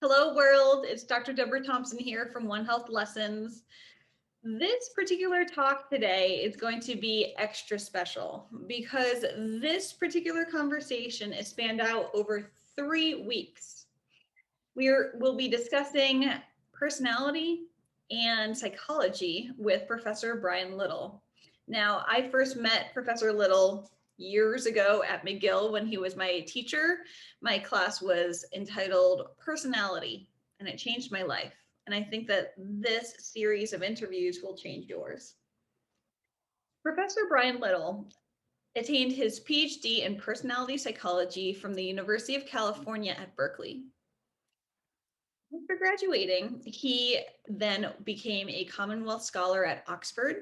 Hello world, it's Dr. Deborah Thompson here from One Health Lessons. This particular talk today is going to be extra special because this particular conversation is spanned out over 3 weeks. We'll be discussing personality and psychology with Professor Brian Little. Now, I first met Professor Little years ago at McGill when he was my teacher. My class was entitled Personality, and it changed my life. And I think that this series of interviews will change yours. Professor Brian Little attained his Ph.D. in personality psychology from the University of California at Berkeley. After graduating, he then became a Commonwealth scholar at Oxford.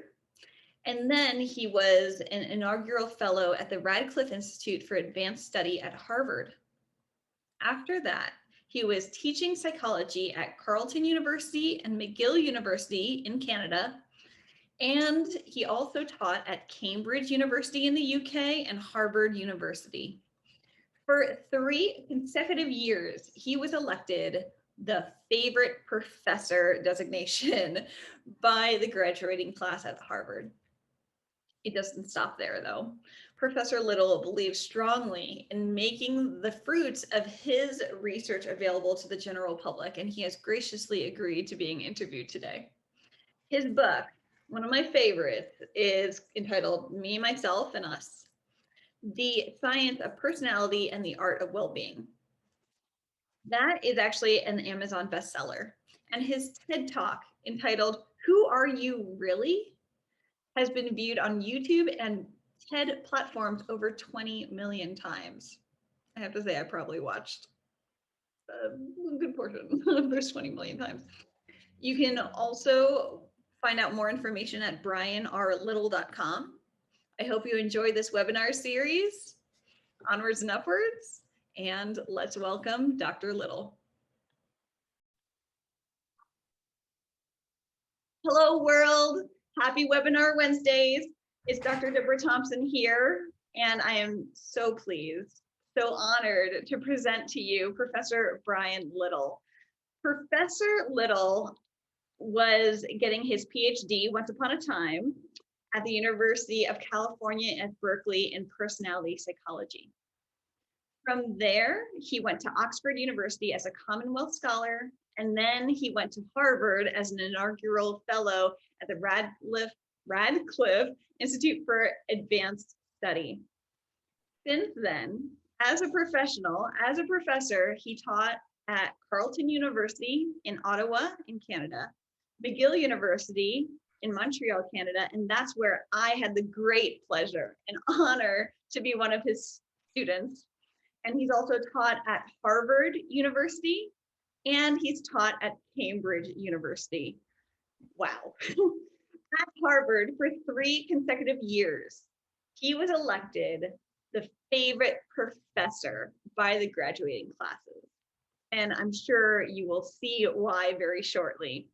And then he was an inaugural fellow at the Radcliffe Institute for Advanced Study at Harvard. After that, he was teaching psychology at Carleton University and McGill University in Canada. And he also taught at Cambridge University in the UK and Harvard University. For 3 consecutive years, he was elected the favorite professor designation by the graduating class at Harvard. It doesn't stop there, though. Professor Little believes strongly in making the fruits of his research available to the general public, and he has graciously agreed to being interviewed today. His book, one of my favorites, is entitled Me, Myself, and Us: The Science of Personality and the Art of Well-Being. That is actually an Amazon bestseller, and his TED Talk entitled Who Are You Really? Has been viewed on YouTube and TED platforms over 20 million times. I have to say, I probably watched a good portion of those 20 million times. You can also find out more information at brianrlittle.com. I hope you enjoyed this webinar series. Onwards and upwards, and let's welcome Dr. Little. Hello, world. Happy Webinar Wednesdays. It's Dr. Deborah Thompson here, and I am so pleased, so honored to present to you Professor Brian Little. Professor Little was getting his PhD once upon a time at the University of California at Berkeley in personality psychology. From there, he went to Oxford University as a Commonwealth scholar, and then he went to Harvard as an inaugural fellow at the Radcliffe Institute for Advanced Study. Since then, as a professor, he taught at Carleton University in Ottawa in Canada, McGill University in Montreal, Canada, and that's where I had the great pleasure and honor to be one of his students. And he's also taught at Harvard University, and he's taught at Cambridge University. Wow. At Harvard for 3 consecutive years, he was elected the favorite professor by the graduating classes. And I'm sure you will see why very shortly.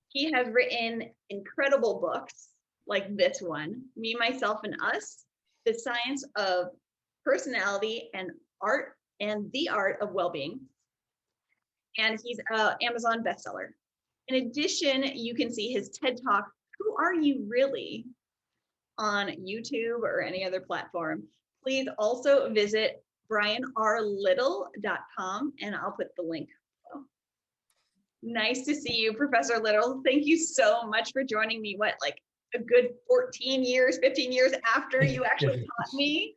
He has written incredible books like this one, Me, Myself, and Us: The Science of Personality and Art and the Art of Well-Being. And he's an Amazon bestseller. In addition, you can see his TED Talk, Who Are You Really?, on YouTube or any other platform. Please also visit brianrlittle.com, and I'll put the link below. Nice to see you, Professor Little. Thank you so much for joining me. What, like a good 15 years after you actually taught me?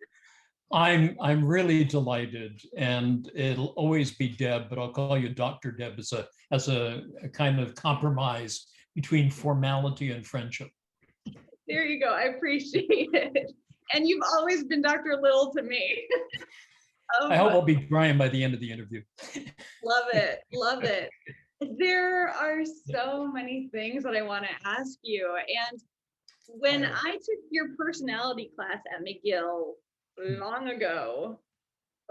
I'm really delighted, and it'll always be Deb, but I'll call you Dr. Deb as a kind of compromise between formality and friendship. There you go. I appreciate it. And you've always been Dr. Little to me. I hope I'll be Brian by the end of the interview. Love it. Love it. There are so many things that I want to ask you. And when I took your personality class at McGill long ago,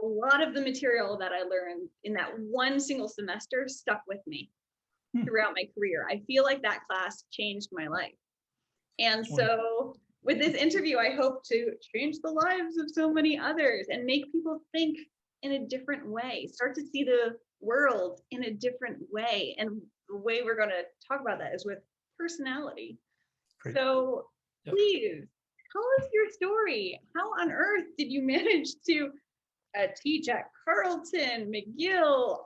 a lot of the material that I learned in that one single semester stuck with me throughout my career. I feel like that class changed my life. And so with this interview, I hope to change the lives of so many others and make people think in a different way, start to see the world in a different way. And the way we're going to talk about that is with personality. Great. So Yep. please tell us your story. How on earth did you manage to teach at Carleton, McGill,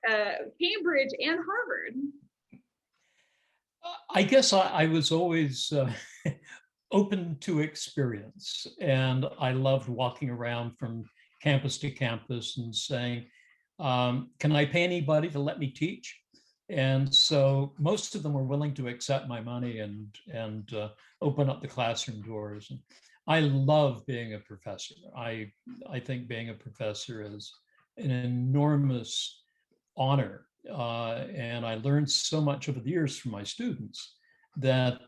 Cambridge, and Harvard? I guess I was always open to experience, and I loved walking around from campus to campus and saying, can I pay anybody to let me teach? And so most of them were willing to accept my money and open up the classroom doors. And I love being a professor. I think being a professor is an enormous honor. And I learned so much over the years from my students that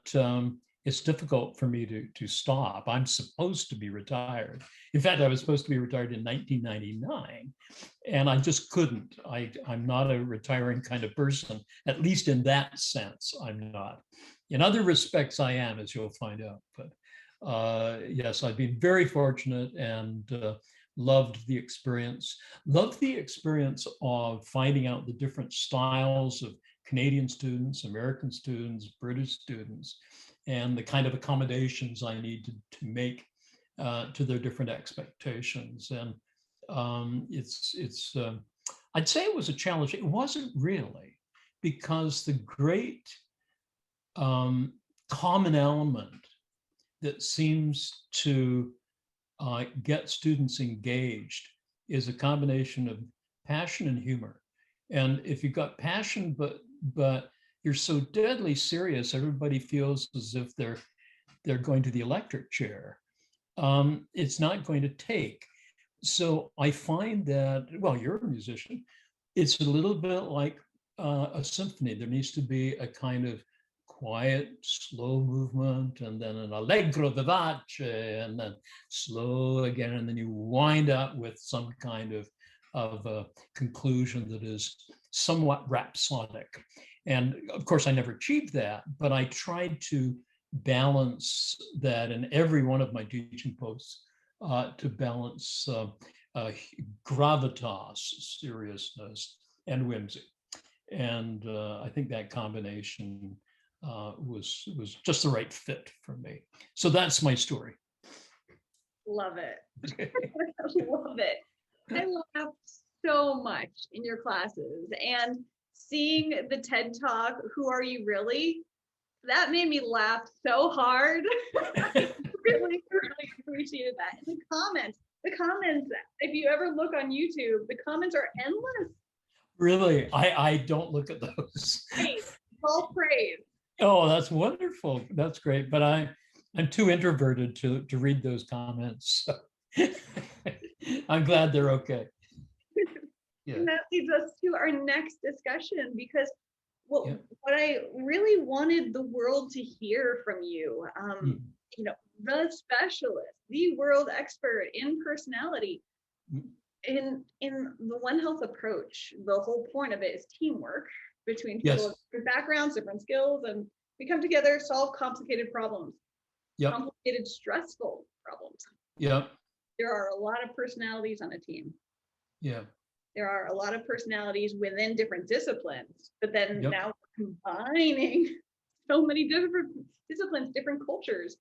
it's difficult for me to stop. I'm supposed to be retired. In fact, I was supposed to be retired in 1999, and I just couldn't. I'm not a retiring kind of person, at least in that sense, I'm not. In other respects, I am, as you'll find out. But yes, I've been very fortunate and loved the experience. Loved the experience of finding out the different styles of Canadian students, American students, British students, and the kind of accommodations I need to make to their different expectations. And I'd say it was a challenge. It wasn't really, because the great common element that seems to get students engaged is a combination of passion and humor. And if you've got passion, but you're so deadly serious, everybody feels as if they're going to the electric chair. It's not going to take. So I find that, well, you're a musician, it's a little bit like a symphony. There needs to be a kind of quiet, slow movement, and then an allegro vivace, and then slow again, and then you wind up with some kind of a conclusion that is somewhat rhapsodic. And of course, I never achieved that, but I tried to balance that in every one of my teaching posts, to balance gravitas, seriousness, and whimsy. And I think that combination was just the right fit for me. So that's my story. Love it. Love it. I laughed so much in your classes, and seeing the TED Talk, Who Are You Really? That made me laugh so hard. I really, really appreciated that. And the comments, if you ever look on YouTube, the comments are endless. Really? I don't look at those. Praise, all praise. Oh, that's wonderful. That's great. But I'm too introverted to read those comments. So I'm glad they're okay. Yeah. And that leads us to our next discussion, because what I really wanted the world to hear from you, you know, the specialist, the world expert in personality, in the One Health approach, the whole point of it is teamwork between people with different backgrounds, different skills, and we come together, solve complicated problems, complicated, stressful problems. There are a lot of personalities on a team. There are a lot of personalities within different disciplines, but then now we're combining so many different disciplines, different cultures.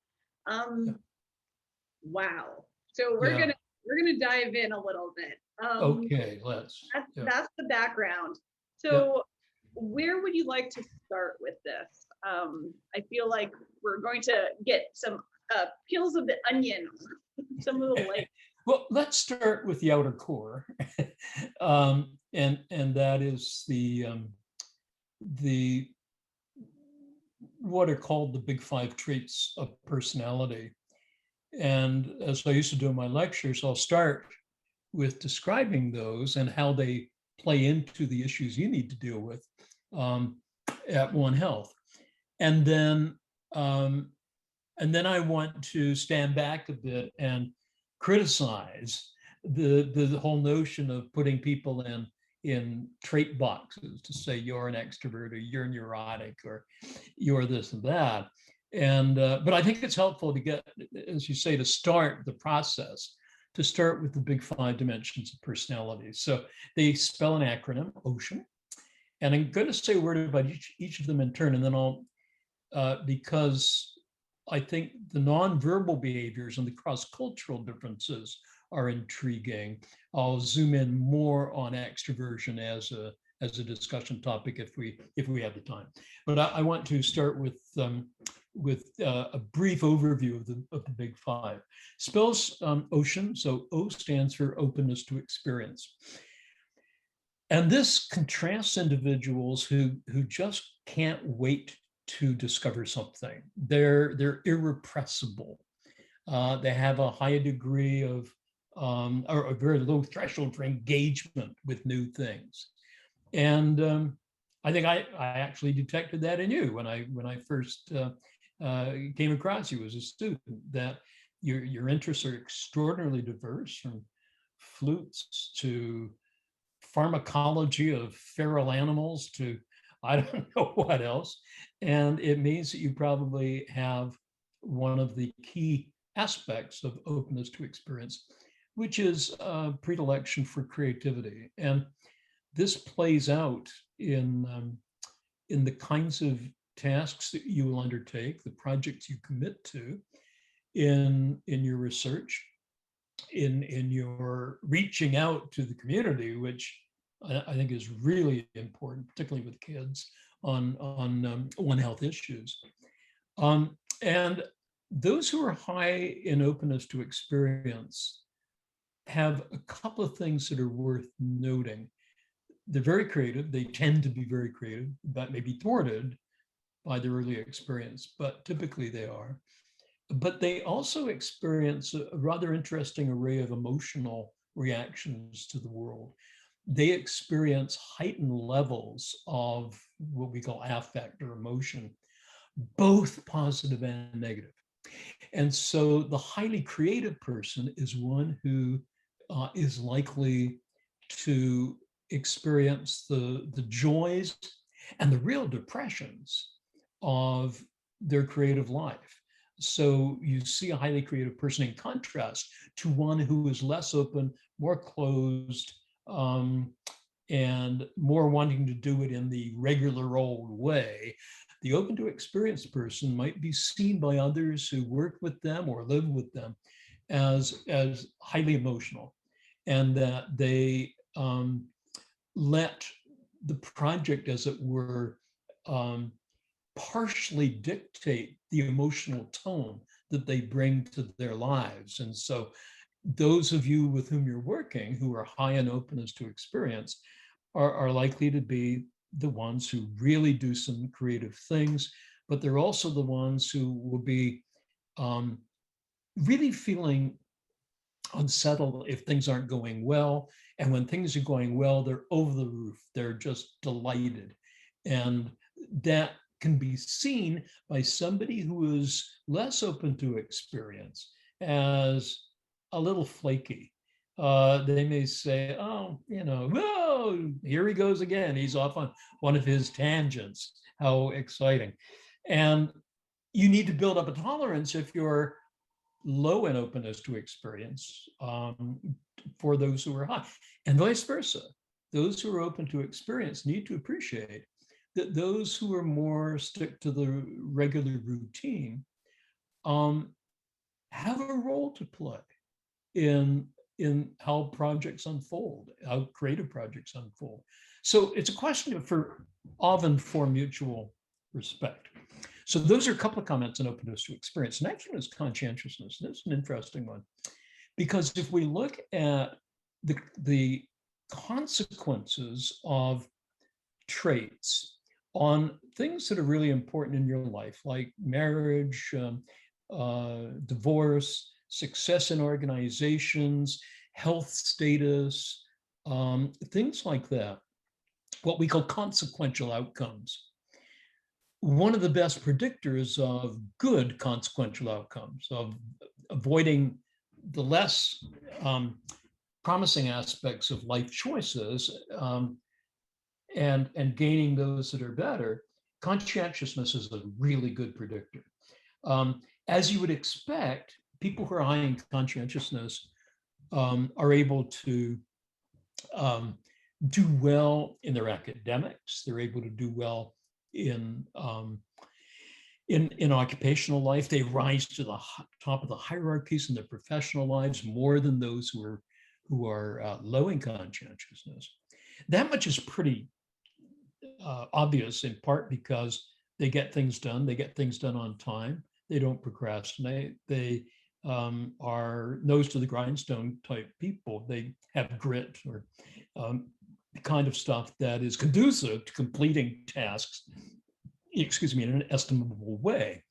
Wow. So we're gonna dive in a little bit. Okay, let's. That's the background. So where would you like to start with this? I feel like we're going to get some peels of the onion, some of the light. Well, let's start with the outer core, and that is the what are called the big 5 traits of personality. And as I used to do in my lectures, I'll start with describing those and how they play into the issues you need to deal with at One Health, and then I want to stand back a bit and criticize the whole notion of putting people in trait boxes to say you're an extrovert or you're neurotic or you're this and that. And but I think it's helpful to get, as you say, to start the process to start with the big 5 dimensions of personality. So they spell an acronym, OCEAN, and I'm going to say a word about each of them in turn, and then I'll, because I think the nonverbal behaviors and the cross-cultural differences are intriguing. I'll zoom in more on extroversion as a discussion topic if we have the time. But I want to start with a brief overview of the big 5. Spells OCEAN, so O stands for openness to experience. And this contrasts individuals who just can't wait to discover something. They're irrepressible. They have a high degree of or a very low threshold for engagement with new things. And I think I actually detected that in you when I first came across you as a student, that your interests are extraordinarily diverse, from flutes to pharmacology of feral animals to I don't know what else. And it means that you probably have one of the key aspects of openness to experience, which is predilection for creativity. And this plays out in the kinds of tasks that you will undertake, the projects you commit to in your research, in your reaching out to the community, which I think is really important, particularly with kids on One Health issues. And those who are high in openness to experience have a couple of things that are worth noting. They're very creative. They tend to be very creative. That may be thwarted by their early experience, but typically they are. But they also experience a rather interesting array of emotional reactions to the world. They experience heightened levels of what we call affect or emotion, both positive and negative. And so the highly creative person is one who is likely to experience the joys and the real depressions of their creative life. So you see a highly creative person in contrast to one who is less open, more closed, and more wanting to do it in the regular old way. The open to experience person might be seen by others who work with them or live with them as highly emotional, and that they let the project, as it were, partially dictate the emotional tone that they bring to their lives. And so those of you with whom you're working who are high in openness to experience are likely to be the ones who really do some creative things, but they're also the ones who will be really feeling unsettled if things aren't going well. And when things are going well, they're over the roof. They're just delighted. And that can be seen by somebody who is less open to experience as a little flaky. They may say, oh, whoa, here he goes again. He's off on one of his tangents. How exciting. And you need to build up a tolerance if you're low in openness to experience for those who are high, and vice versa. Those who are open to experience need to appreciate that those who are more stick to the regular routine have a role to play in how projects unfold, how creative projects unfold. So it's a question for mutual respect. So those are a couple of comments on openness to experience. Next one is conscientiousness. This is an interesting one, because if we look at the consequences of traits on things that are really important in your life, like marriage, divorce, success in organizations, health status, things like that, what we call consequential outcomes. One of the best predictors of good consequential outcomes, of avoiding the less promising aspects of life choices and gaining those that are better, conscientiousness is a really good predictor. As you would expect, people who are high in conscientiousness are able to do well in their academics. They're able to do well in in occupational life. They rise to the top of the hierarchies in their professional lives more than those who are low in conscientiousness. That much is pretty obvious, in part because they get things done. They get things done on time. They don't procrastinate. They are nose to the grindstone type people. They have grit, or the kind of stuff that is conducive to completing tasks, excuse me, in an estimable way.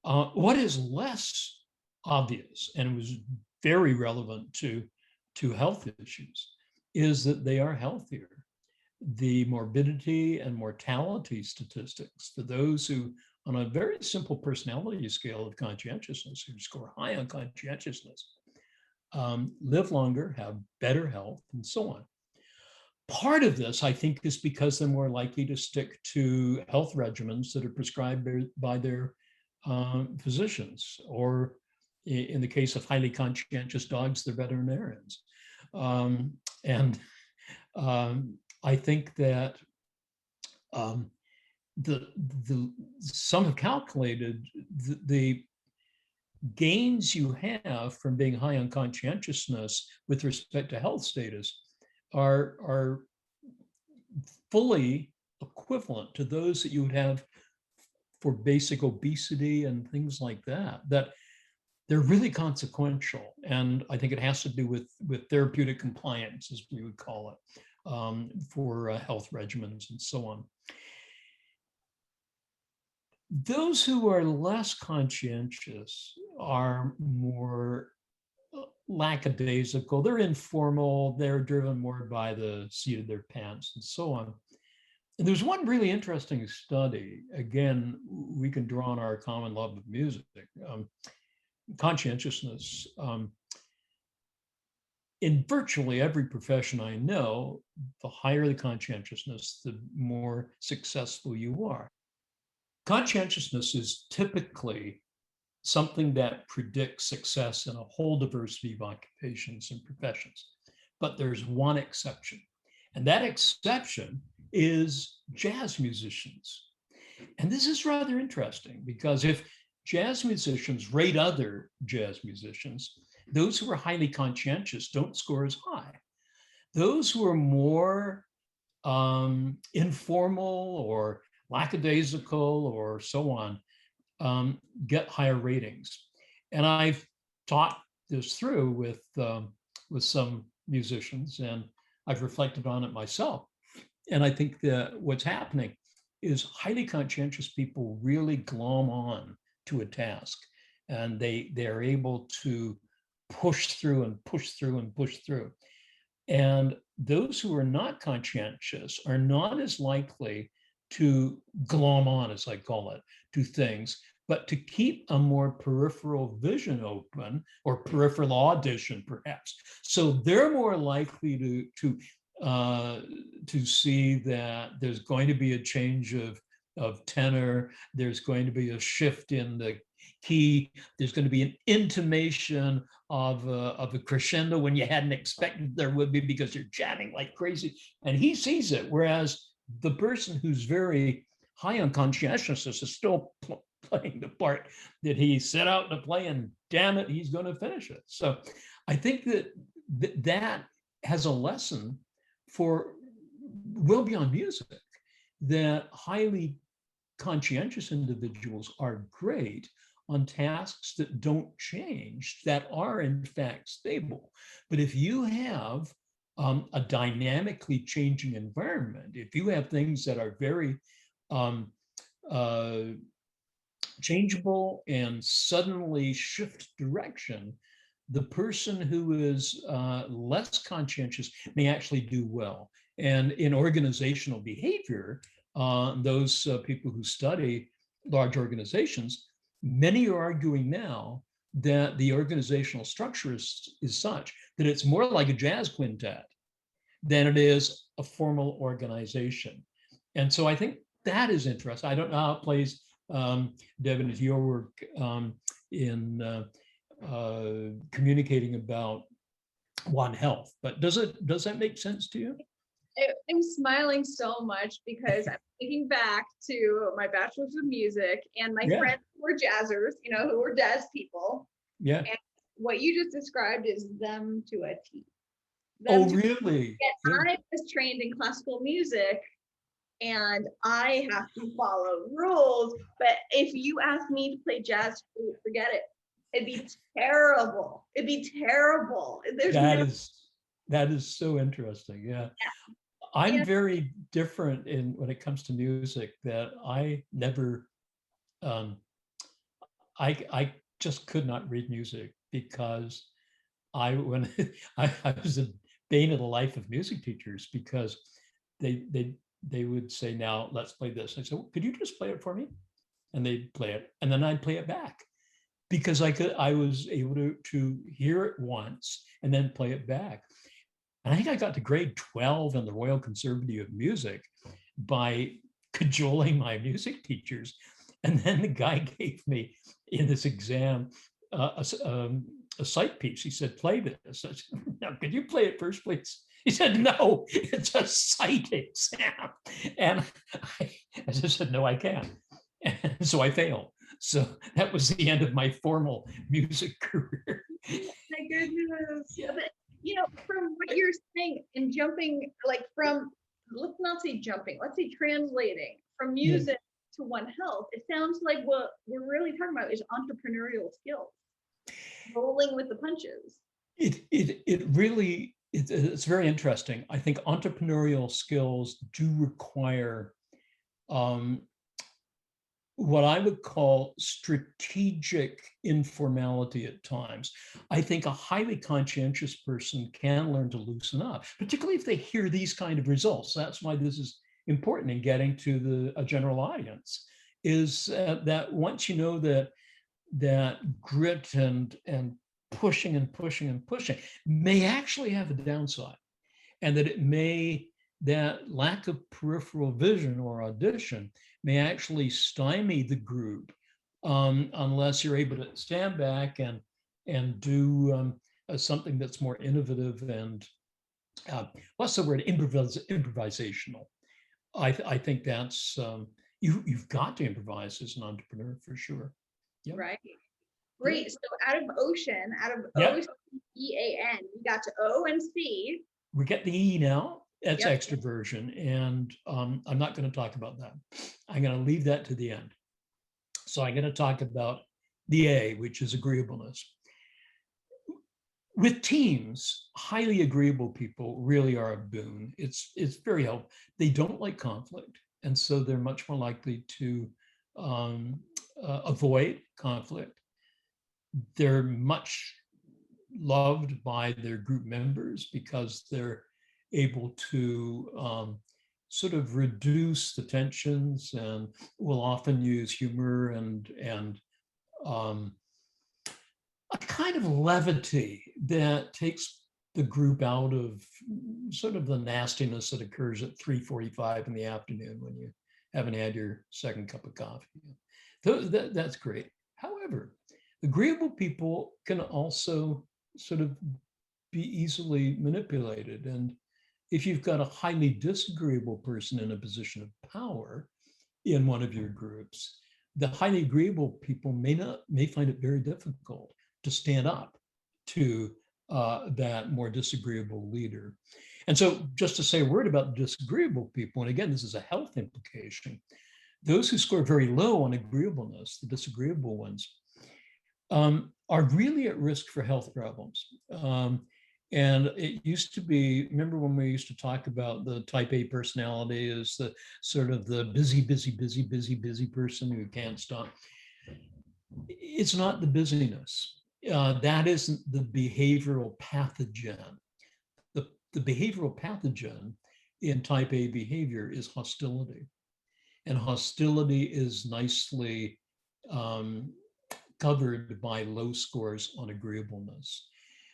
What is less obvious, and was very relevant to health issues, is that they are healthier. The morbidity and mortality statistics for those who, on a very simple personality scale of conscientiousness, who score high on conscientiousness, live longer, have better health, and so on. Part of this, I think, is because they're more likely to stick to health regimens that are prescribed by their physicians, or in the case of highly conscientious dogs, they're veterinarians. I think that some have calculated the gains you have from being high on conscientiousness with respect to health status are fully equivalent to those that you would have for basic obesity and things like that, that they're really consequential. And I think it has to do with therapeutic compliance, as we would call it, for health regimens and so on. Those who are less conscientious are more lackadaisical. They're informal. They're driven more by the seat of their pants and so on. And there's one really interesting study. Again, we can draw on our common love of music, conscientiousness. In virtually every profession I know, the higher the conscientiousness, the more successful you are. Conscientiousness is typically something that predicts success in a whole diversity of occupations and professions. But there's one exception, and that exception is jazz musicians. And this is rather interesting, because if jazz musicians rate other jazz musicians, those who are highly conscientious don't score as high. Those who are more informal or lackadaisical or so on get higher ratings. And I've taught this through with some musicians, and I've reflected on it myself. And I think that what's happening is highly conscientious people really glom on to a task, and they're able to push through and push through and push through. And those who are not conscientious are not as likely to glom on, as I call it, to things, but to keep a more peripheral vision open, or peripheral audition, perhaps. So they're more likely to see that there's going to be a change of tenor, there's going to be a shift in the key, there's going to be an intimation of a crescendo when you hadn't expected there would be, because you're jamming like crazy. And he sees it, whereas the person who's very high on conscientiousness is still playing the part that he set out to play, and damn it, he's going to finish it. So I think that has a lesson for well beyond music, that highly conscientious individuals are great on tasks that don't change, that are in fact stable. But if you have a dynamically changing environment, if you have things that are very changeable and suddenly shift direction, the person who is less conscientious may actually do well. And in organizational behavior, those people who study large organizations, many are arguing now that the organizational structure is such that it's more like a jazz quintet than it is a formal organization. And so I think that is interesting. I don't know how it plays, Devin, into your work in communicating about One Health. But does that make sense to you? I'm smiling so much because I'm thinking back to my bachelor's of music and my Yeah. friends who were jazzers, who were jazz people. Yeah. And what you just described is them to a T. Oh, Them to really? get. Yeah. I was trained in classical music and I have to follow rules. But if you ask me to play jazz, forget it. It'd be terrible. It'd be terrible. There's That no. is that is so interesting. Yeah. I'm Yeah. very different in when it comes to music, that I never I just could not read music, because when I was a bane of the life of music teachers, because they would say, now let's play this. I said, well, could you just play it for me? And they'd play it, and then I'd play it back, because I was able to hear it once and then play it back. And I think I got to grade 12 in the Royal Conservative of Music by cajoling my music teachers. And then the guy gave me in this exam a sight piece. He said, play this. I said, now, could you play it first, please? He said, no, it's a sight exam. And I just said, no, I can't. And so I failed. So that was the end of my formal music career. My goodness. Yeah. But, from what you're saying and jumping, like from, let's not say jumping, let's say translating from music to One Health, it sounds like what we're really talking about is entrepreneurial skills, rolling with the punches. It really, it's very interesting. I think entrepreneurial skills do require what I would call strategic informality at times. I think a highly conscientious person can learn to loosen up, particularly if they hear these kind of results. That's why this is important in getting to a general audience, is that once you know that grit and pushing and pushing and pushing may actually have a downside, and that lack of peripheral vision or audition may actually stymie the group, unless you're able to stand back and do something that's more innovative and what's the word, improvisational. I think that's you've got to improvise as an entrepreneur for sure. Yep. Right. Great. Yep. So out of OCEAN, we got to O and C. We get the E now. That's extroversion. And I'm not going to talk about that. I'm going to leave that to the end. So I'm going to talk about the A, which is agreeableness. With teams, highly agreeable people really are a boon. It's very helpful. They don't like conflict, and so they're much more likely to avoid conflict. They're much loved by their group members because they're able to sort of reduce the tensions, and will often use humor and a kind of levity that takes the group out of sort of the nastiness that occurs at 3:45 in the afternoon when you haven't had your second cup of coffee. That's great. However, agreeable people can also sort of be easily manipulated. And if you've got a highly disagreeable person in a position of power in one of your groups, the highly agreeable people may find it very difficult to stand up to that more disagreeable leader. And so, just to say a word about disagreeable people, and again, this is a health implication, those who score very low on agreeableness, the disagreeable ones, are really at risk for health problems. And it used to be, remember when we used to talk about the type A personality as the sort of the busy person who can't stop. It's not the busyness. That isn't the behavioral pathogen. The behavioral pathogen in type A behavior is hostility. And hostility is nicely covered by low scores on agreeableness.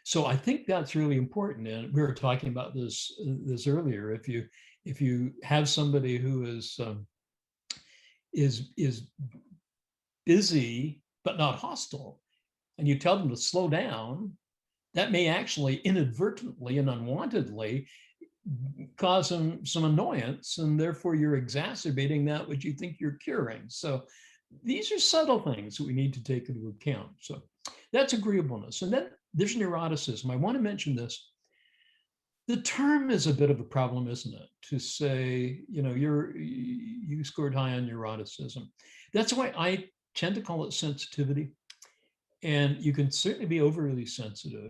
So I think that's really important. And we were talking about this earlier. If you have somebody who is busy but not hostile, and you tell them to slow down, that may actually inadvertently and unwantedly cause some annoyance, and therefore you're exacerbating that which you think you're curing. So these are subtle things that we need to take into account. So that's agreeableness. And then there's neuroticism. I want to mention this. The term is a bit of a problem, isn't it? To say, you scored high on neuroticism. That's why I tend to call it sensitivity. And you can certainly be overly sensitive.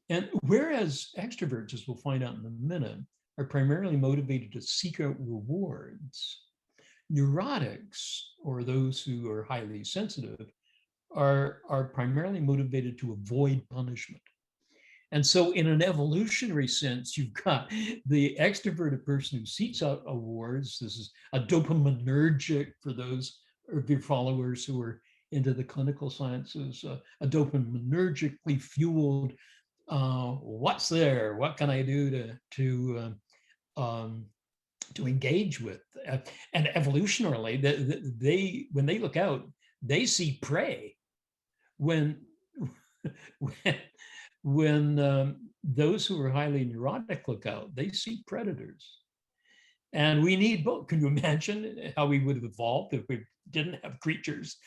And whereas extroverts, as we'll find out in a minute, are primarily motivated to seek out rewards, neurotics, or those who are highly sensitive, are primarily motivated to avoid punishment. And so in an evolutionary sense, you've got the extroverted person who seeks out awards. This is a dopaminergic, for those of your followers who are into the clinical sciences, a dopaminergically fueled, what's there? What can I do to engage with? And evolutionarily, when they look out, they see prey. When those who are highly neurotic look out, they see predators. And we need both. Can you imagine how we would have evolved if we didn't have creatures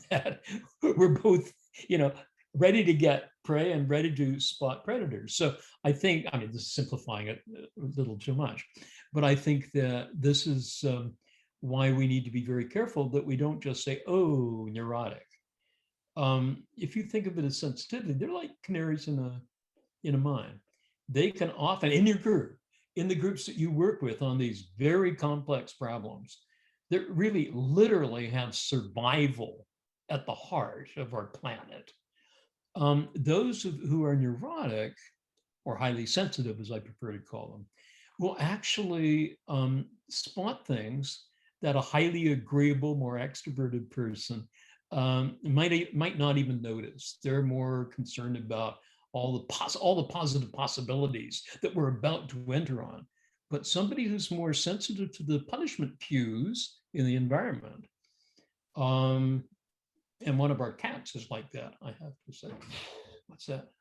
that were both, ready to get prey and ready to spot predators? So I think, this is simplifying it a little too much, but I think that this is why we need to be very careful that we don't just say, oh, neurotic. If you think of it as sensitivity, they're like canaries in a mine. They can often, in your group, in the groups that you work with on these very complex problems, that really literally have survival at the heart of our planet. Those who are neurotic, or highly sensitive, as I prefer to call them, will actually spot things that a highly agreeable, more extroverted person might not even notice. They're more concerned about all the positive possibilities that we're about to enter on. But somebody who's more sensitive to the punishment cues in the environment, and one of our cats is like that, I have to say. What's that?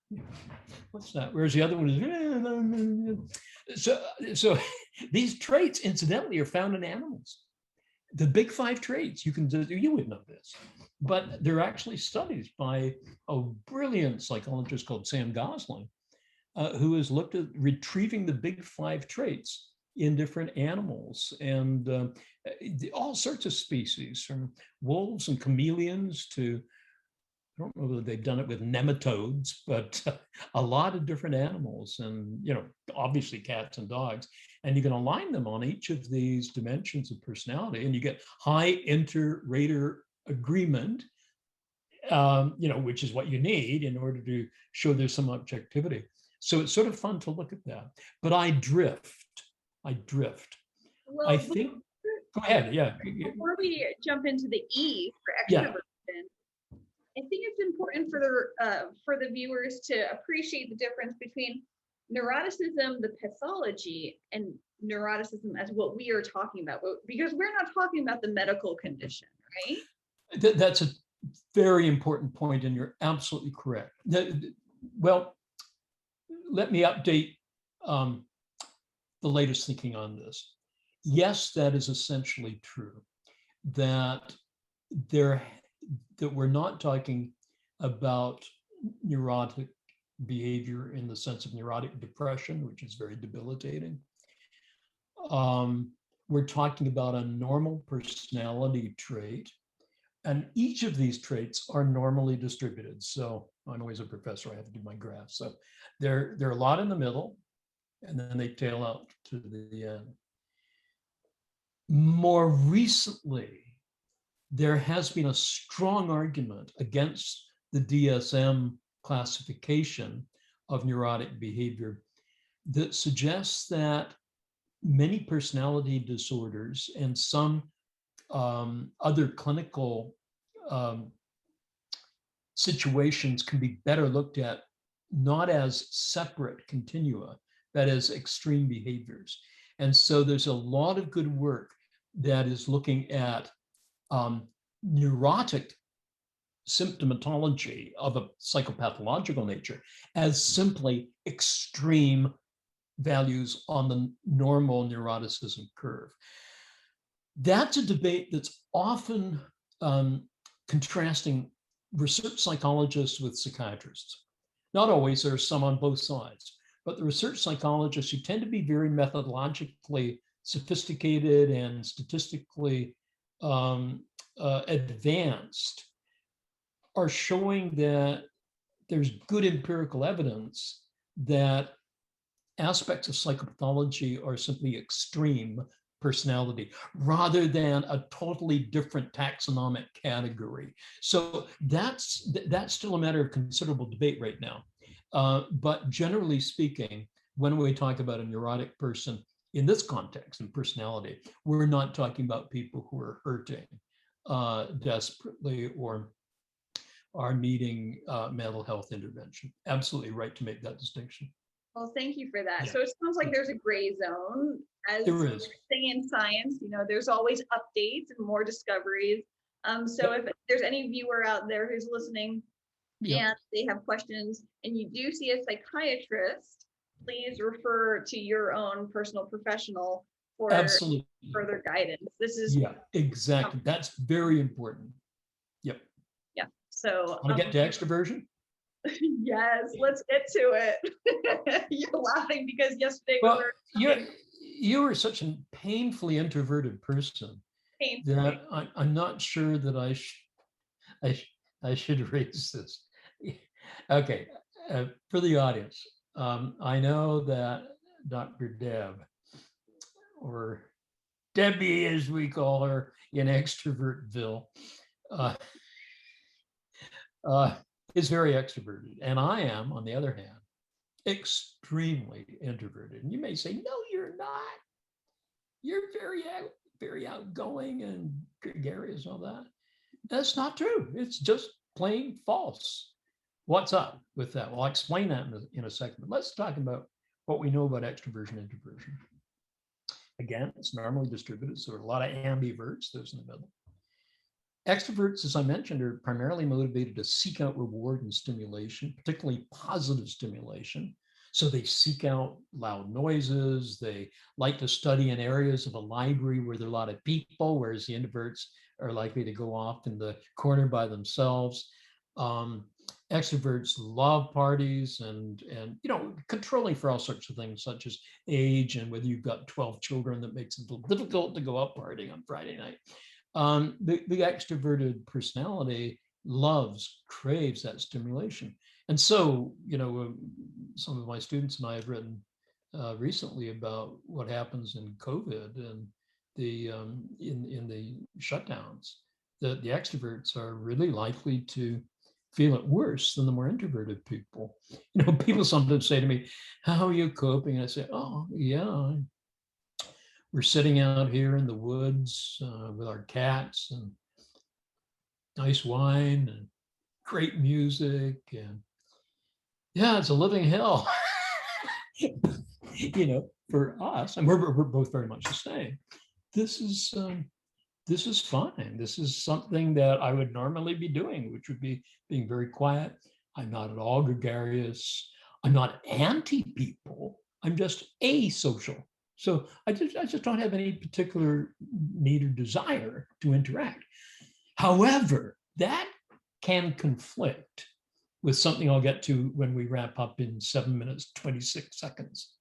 What's that? Whereas the other one is. So these traits, incidentally, are found in animals. The big 5 traits, you would know this, but there are actually studies by a brilliant psychologist called Sam Gosling, who has looked at retrieving the big 5 traits in different animals, and all sorts of species, from wolves and chameleons to, I don't know whether they've done it with nematodes, but a lot of different animals, and obviously cats and dogs. And you can align them on each of these dimensions of personality, and you get high inter-rater agreement, which is what you need in order to show there's some objectivity. So it's sort of fun to look at that. But I drift. Well, I think. Go ahead. Yeah. Before we jump into the E for extroversion, I think it's important for the viewers to appreciate the difference between neuroticism, the pathology, and neuroticism as what we are talking about, because we're not talking about the medical condition, right? That's a very important point, and you're absolutely correct. Well, let me update the latest thinking on this. Yes, that is essentially true, that we're not talking about neurotic behavior in the sense of neurotic depression, which is very debilitating. We're talking about a normal personality trait, and each of these traits are normally distributed. So I'm always a professor, I have to do my graphs. So there are a lot in the middle, and then they tail out to the end. More recently, there has been a strong argument against the DSM classification of neurotic behavior that suggests that many personality disorders and some other clinical situations can be better looked at not as separate continua, but as extreme behaviors. And so there's a lot of good work that is looking at neurotic symptomatology of a psychopathological nature as simply extreme values on the normal neuroticism curve. That's a debate that's often contrasting research psychologists with psychiatrists. Not always, there are some on both sides, but the research psychologists, who tend to be very methodologically sophisticated and statistically advanced, are showing that there's good empirical evidence that aspects of psychopathology are simply extreme personality rather than a totally different taxonomic category. So that's still a matter of considerable debate right now. But generally speaking, when we talk about a neurotic person in this context and personality, we're not talking about people who are hurting desperately or are needing mental health intervention. Absolutely right to make that distinction. Well, thank you for that. Yeah. So it sounds like there's a gray zone. As there is. In science, there's always updates and more discoveries. So if there's any viewer out there who's listening and they have questions and you do see a psychiatrist, please refer to your own personal professional for absolutely further guidance. This is exactly. That's very important. Yep. Yeah. So want to get to extroversion? Yes, let's get to it. You're laughing because yesterday you were such a painfully introverted person that I'm not sure that I should raise this. Okay, for the audience, I know that Dr. Deb, or Debbie as we call her in Extrovertville, is very extroverted. And I am, on the other hand, extremely introverted. And you may say, no, you're not. You're very outgoing and gregarious and all that. That's not true. It's just plain false. What's up with that? Well, I'll explain that in a second. But let's talk about what we know about extroversion and introversion. Again, it's normally distributed, so there are a lot of ambiverts, those in the middle. Extroverts, as I mentioned, are primarily motivated to seek out reward and stimulation, particularly positive stimulation. So they seek out loud noises. They like to study in areas of a library where there are a lot of people, whereas the introverts are likely to go off in the corner by themselves. Extroverts love parties and controlling for all sorts of things, such as age and whether you've got 12 children, that makes it a little difficult to go out partying on Friday night. The extroverted personality craves that stimulation. And so, some of my students and I have written recently about what happens in COVID and in the shutdowns, that the extroverts are really likely to feel it worse than the more introverted people. People sometimes say to me, how are you coping? And I say, oh, yeah, we're sitting out here in the woods with our cats and nice wine and great music. And yeah, it's a living hell, for us. And we're both very much the same. This is fine. This is something that I would normally be doing, which would be being very quiet. I'm not at all gregarious. I'm not anti-people. I'm just asocial. So I just don't have any particular need or desire to interact. However, that can conflict with something I'll get to when we wrap up in 7 minutes, 26 seconds.